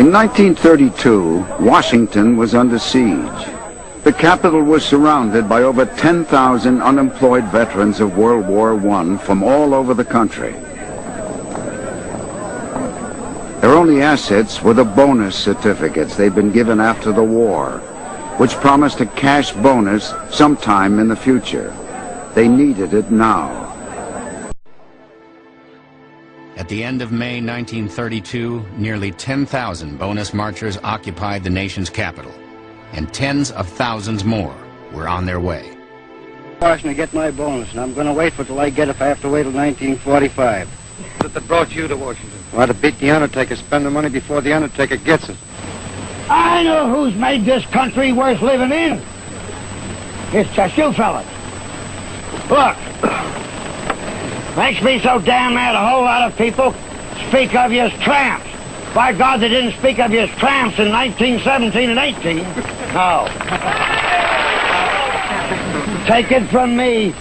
In 1932, Washington was under siege. The capital was surrounded by over 10,000 unemployed veterans of World War I from all over the country. Their only assets were the bonus certificates they'd been given after the war, which promised a cash bonus sometime in the future. They needed it now. At the end of May 1932, nearly 10,000 bonus marchers occupied the nation's capital, and tens of thousands more were on their way. Washington to get my bonus, and I'm going to wait for it till I get it if I have to wait till 1945. What that brought you to Washington? Well, to beat the Undertaker, spend the money before the Undertaker gets it. I know who's made this country worth living in. It's just you fellas. Look, makes me so damn mad a whole lot of people speak of you as tramps. By God, they didn't speak of you as tramps in 1917 and 18. No. Take it from me,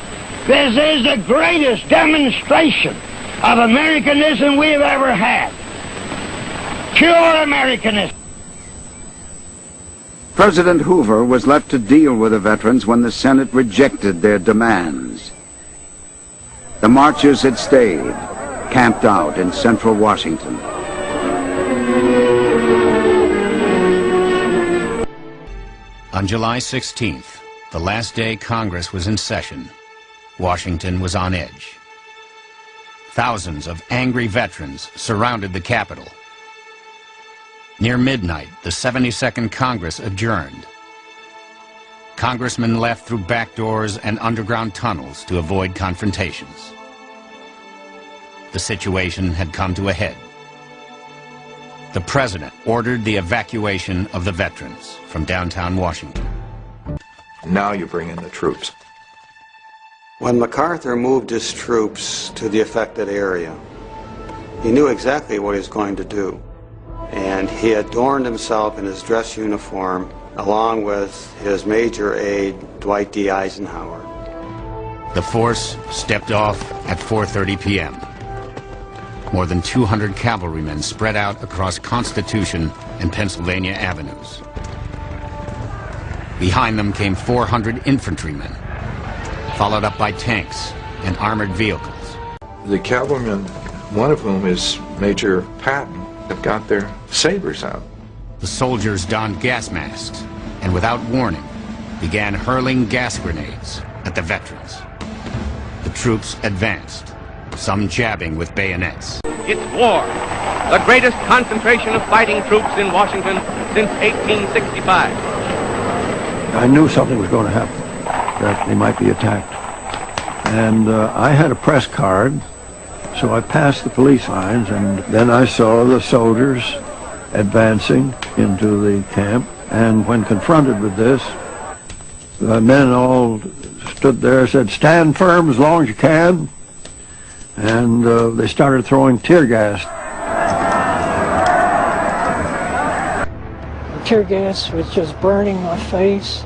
this is the greatest demonstration of Americanism we've ever had. Pure Americanism. President Hoover was left to deal with the veterans when the Senate rejected their demands. The marchers had stayed, camped out in central Washington. On July 16th, the last day Congress was in session, Washington was on edge. Thousands of angry veterans surrounded the Capitol. Near midnight, the 72nd Congress adjourned. Congressmen left through back doors and underground tunnels to avoid confrontations. The situation had come to a head. The president ordered the evacuation of the veterans from downtown Washington. Now you bring in the troops. When MacArthur moved his troops to the affected area, he knew exactly what he was going to do. And he adorned himself in his dress uniform along with his major aide, Dwight D. Eisenhower. The force stepped off at 4:30 p.m. More than 200 cavalrymen spread out across Constitution and Pennsylvania avenues. Behind them came 400 infantrymen, followed up by tanks and armored vehicles. The cavalrymen, one of whom is Major Patton, have got their sabers out. The soldiers donned gas masks and without warning began hurling gas grenades at the veterans. The troops advanced, some jabbing with bayonets. It's war, the greatest concentration of fighting troops in Washington since 1865. I knew something was going to happen, that they might be attacked. And I had a press card, so I passed the police lines, and then I saw the soldiers advancing into the camp. And when confronted with this, the men all stood there and said, "Stand firm as long as you can." And they started throwing tear gas. The tear gas was just burning my face.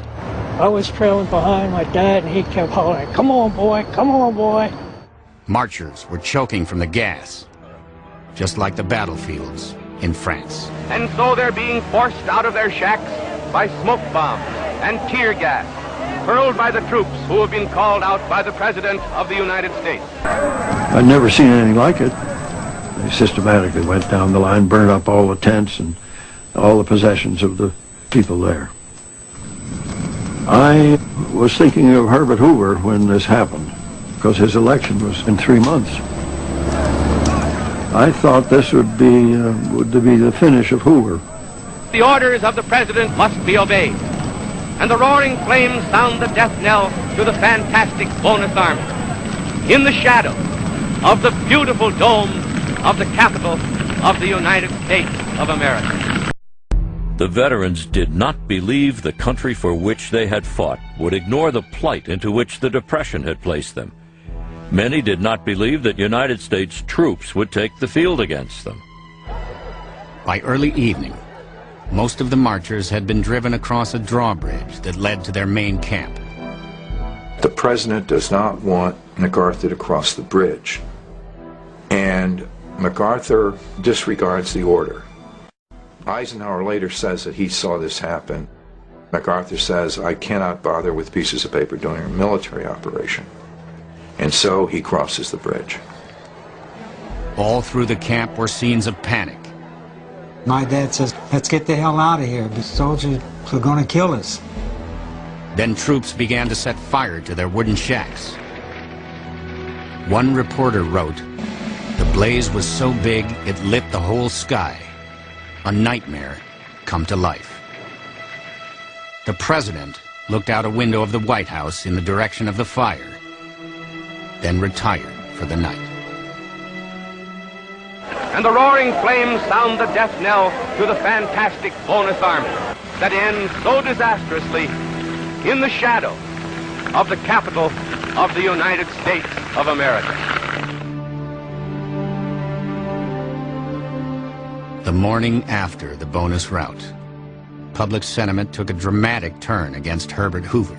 I was trailing behind my dad, and he kept hollering, "Come on, boy, come on, boy." Marchers were choking from the gas, just like the battlefields in France. And so they're being forced out of their shacks by smoke bombs and tear gas, hurled by the troops who have been called out by the President of the United States. I'd never seen anything like it. They systematically went down the line, burned up all the tents and all the possessions of the people there. I was thinking of Herbert Hoover when this happened, because his election was in 3 months. I thought this would be the finish of Hoover. The orders of the President must be obeyed, and the roaring flames sound the death knell to the fantastic bonus army in the shadow of the beautiful dome of the Capitol of the United States of America. The veterans did not believe the country for which they had fought would ignore the plight into which the Depression had placed them. Many did not believe that United States troops would take the field against them. By early evening, most of the marchers had been driven across a drawbridge that led to their main camp. The president does not want MacArthur to cross the bridge, and MacArthur disregards the order. Eisenhower later says that he saw this happen. MacArthur says, I cannot bother with pieces of paper during a military operation. And so he crosses the bridge. All through the camp were scenes of panic. My dad says, let's get the hell out of here. The soldiers are going to kill us. Then troops began to set fire to their wooden shacks. One reporter wrote, the blaze was so big it lit the whole sky. A nightmare come to life. The president looked out a window of the White House in the direction of the fire, then retired for the night. And the roaring flames sound the death knell to the fantastic bonus army that ends so disastrously in the shadow of the capital of the United States of America. The morning after the bonus rout, public sentiment took a dramatic turn against Herbert Hoover.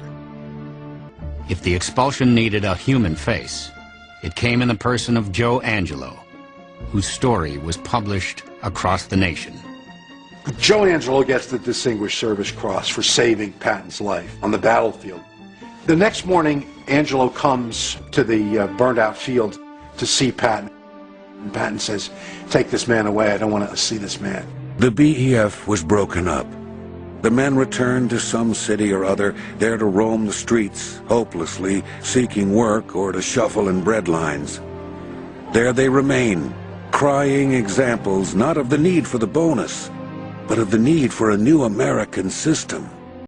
If the expulsion needed a human face, it came in the person of Joe Angelo, whose story was published across the nation. Joe Angelo gets the Distinguished Service Cross for saving Patton's life on the battlefield. The next morning, Angelo comes to the burned-out field to see Patton. And Patton says, take this man away, I don't want to see this man. The BEF was broken up. The men returned to some city or other, there to roam the streets, hopelessly seeking work or to shuffle in bread lines. There they remain, crying examples not of the need for the bonus, but of the need for a new American system.